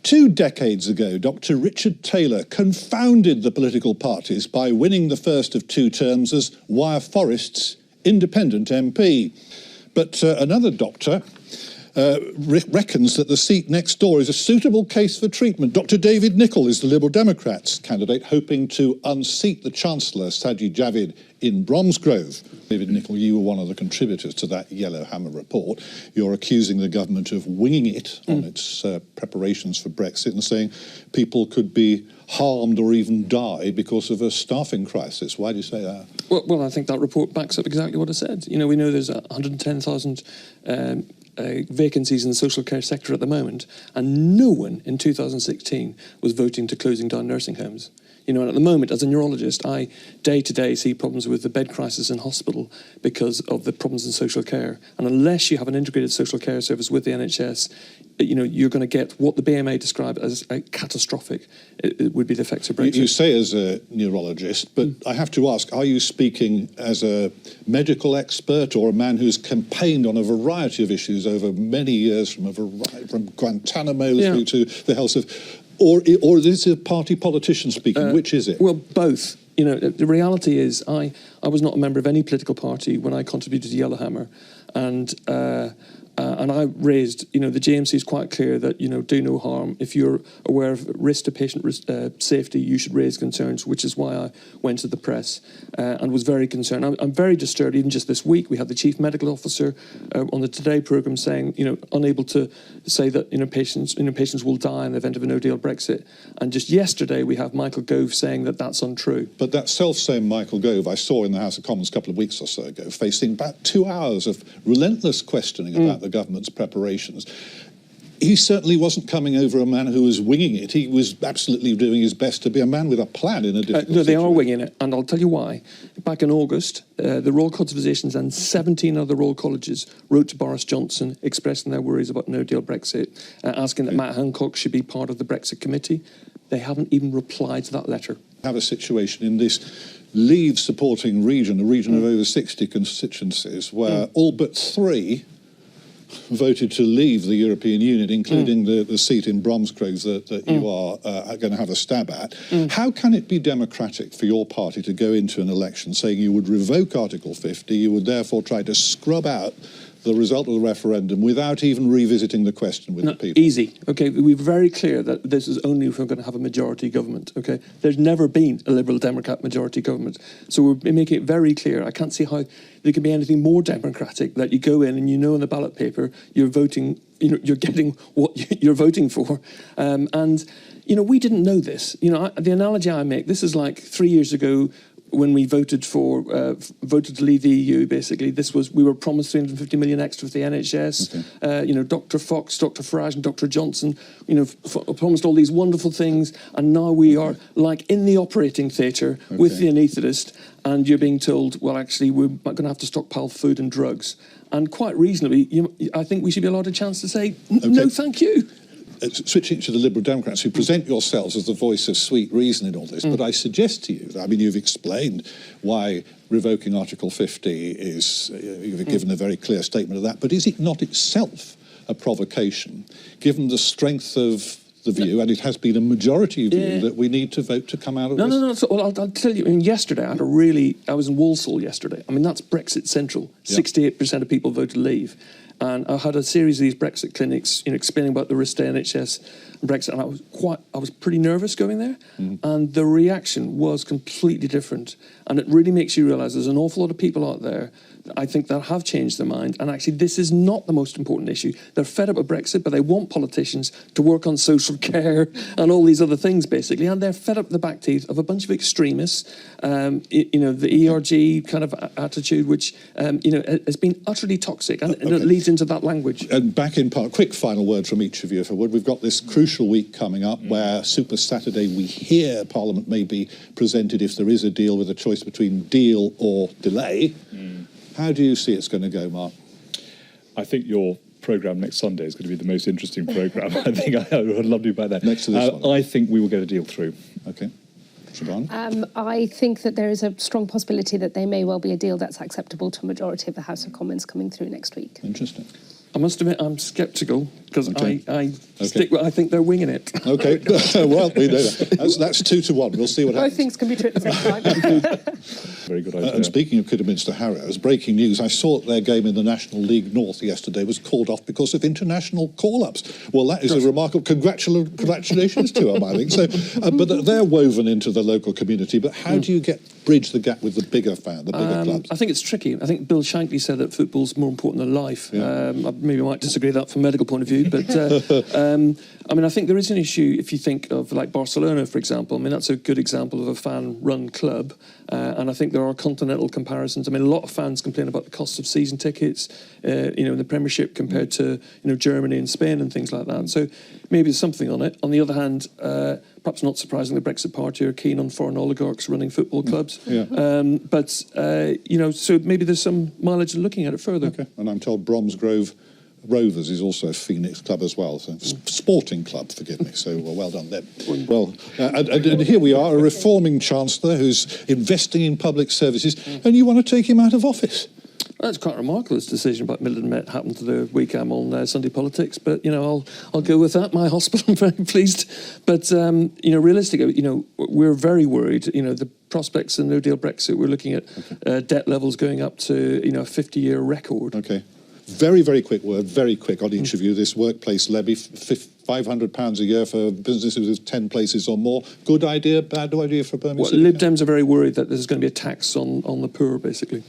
2 decades ago, Dr. Richard Taylor confounded the political parties by winning the first of 2 terms as Wyre Forest's independent MP. But another doctor reckons that the seat next door is a suitable case for treatment. Dr. David Nicholl is the Liberal Democrats candidate, hoping to unseat the Chancellor, Sajid Javid, in Bromsgrove. David Nicholl, you were one of the contributors to that Yellowhammer report. You're accusing the government of winging it on its preparations for Brexit and saying people could be harmed or even die because of a staffing crisis. Why do you say that? Well, I think that report backs up exactly what I said. You know, we know there's 110,000 vacancies in the social care sector at the moment, and no one in 2016 was voting to closing down nursing homes. You know, and at the moment, as a neurologist, I day to day see problems with the bed crisis in hospital because of the problems in social care. And unless you have an integrated social care service with the NHS, you know, you're going to get what the BMA described as a catastrophic. It would be the effects of Brexit. You say as a neurologist, but I have to ask, are you speaking as a medical expert or a man who's campaigned on a variety of issues over many years, from Guantanamo through to the health of... Or is it a party politician speaking? Which is it? Well, both. You know, the reality is I was not a member of any political party when I contributed to Yellowhammer. And I raised, you know, the JMC is quite clear that, you know, do no harm. If you're aware of risk to patient safety, you should raise concerns, which is why I went to the press and was very concerned. I'm very disturbed. Even just this week, we had the chief medical officer on the Today programme saying, you know, unable to say that, you know, patients will die in the event of a no-deal Brexit. And just yesterday, we have Michael Gove saying that that's untrue. But that self-same Michael Gove I saw in the House of Commons a couple of weeks or so ago, facing about 2 hours of relentless questioning about the government's preparations. He certainly wasn't coming over a man who was winging it. He was absolutely doing his best to be a man with a plan in a difficult No, they situation. are winging it, and I'll tell you why. Back in August, the Royal College of Physicians and 17 other Royal Colleges wrote to Boris Johnson expressing their worries about no-deal Brexit, asking that Matt Hancock should be part of the Brexit committee. They haven't even replied to that letter. Have a situation in this Leave-supporting region, a region of over 60 constituencies, where all but 3 voted to leave the European Union, including the seat in Bromsgrove that you are going to have a stab at. How can it be democratic for your party to go into an election saying you would revoke Article 50, you would therefore try to scrub out the result of the referendum without even revisiting the question with the people? Easy. Okay, we're very clear that this is only if we're going to have a majority government. Okay, there's never been a Liberal Democrat majority government, so we're making it very clear. I can't see how there can be anything more democratic that you go in and you know on the ballot paper you're voting. You know, you're getting what you're voting for, and you know we didn't know this. You know, the analogy I make, this is like 3 years ago. When we voted to leave the EU, basically, we were promised 350 million extra for the NHS. Okay. You know, Dr. Fox, Dr. Farage, and Dr. Johnson, you know, promised all these wonderful things, and now we are like in the operating theatre with the anaesthetist, and you're being told, well, actually, we're going to have to stockpile food and drugs, and quite reasonably, I think we should be allowed a chance to say no, thank you. Switching to the Liberal Democrats, who present yourselves as the voice of sweet reason in all this, but I suggest to you, I mean, you've explained why revoking Article 50 is, you've given a very clear statement of that, but is it not itself a provocation, given the strength of the view, and it has been a majority view, that we need to vote to come out of this? No. So, well, I'll tell you, I mean, yesterday, I was in Walsall yesterday. I mean, that's Brexit Central. 68% of people voted leave. And I had a series of these Brexit clinics, you know, explaining about the risk to NHS and Brexit, and I was pretty nervous going there. And the reaction was completely different. And it really makes you realise there's an awful lot of people out there, I think, that have changed their mind. And actually, this is not the most important issue. They're fed up with Brexit, but they want politicians to work on social care and all these other things, basically. And they're fed up with the back teeth of a bunch of extremists. You know, the ERG kind of attitude, which, you know, has been utterly toxic. And it leads into that language. And back in part, quick final word from each of you, if I would. We've got this crucial week coming up where Super Saturday, we hear Parliament may be presented, if there is a deal, with a choice between deal or delay. How do you see it's going to go, Mark? I think your programme next Sunday is going to be the most interesting programme. I think I would love to be back there. Next to this one. I think we will get a deal through. Okay. Siobhan? I think that there is a strong possibility that there may well be a deal that's acceptable to a majority of the House of Commons coming through next week. Interesting. I must admit, I'm sceptical, because Okay. I stick with, I think they're winging it. Okay, well, we know that. That's 2-1. We'll see what Both happens. things can be true at the same time. Very good idea. And speaking of Kidderminster Harrows, breaking news, I saw their game in the National League North yesterday was called off because of international call-ups. Well, that is a remarkable congratulations to them, I think. So, but they're woven into the local community. But how do you bridge the gap with the bigger fan, the bigger clubs? I think it's tricky. I think Bill Shankly said that football's more important than life. I maybe might disagree with that from a medical point of view, but I mean, I think there is an issue if you think of like Barcelona, for example. I mean, that's a good example of a fan-run club, and I think there are continental comparisons. I mean, a lot of fans complain about the cost of season tickets, in the Premiership compared to Germany and Spain and things like that. So maybe there's something on it. On the other hand, perhaps not surprisingly, the Brexit Party are keen on foreign oligarchs running football clubs. But so maybe there's some mileage in looking at it further. Okay, and I'm told Bromsgrove Rovers is also a Phoenix club as well, so sporting club, forgive me. So well done them. Well, and here we are, a reforming Chancellor who's investing in public services, and you want to take him out of office. That's quite remarkable, this decision about Midland Met happened to the week I'm on Sunday Politics, but I'll go with that. My hospital, I'm very pleased. But realistically, we're very worried. The prospects of no deal Brexit, we're looking at debt levels going up to a 50-year record. Okay. Very, very quick word, very quick on each of you. This workplace levy, £500 a year for businesses with 10 places or more. Good idea, bad idea for Birmingham? Well, Lib Dems are very worried that this is going to be a tax on the poor, basically.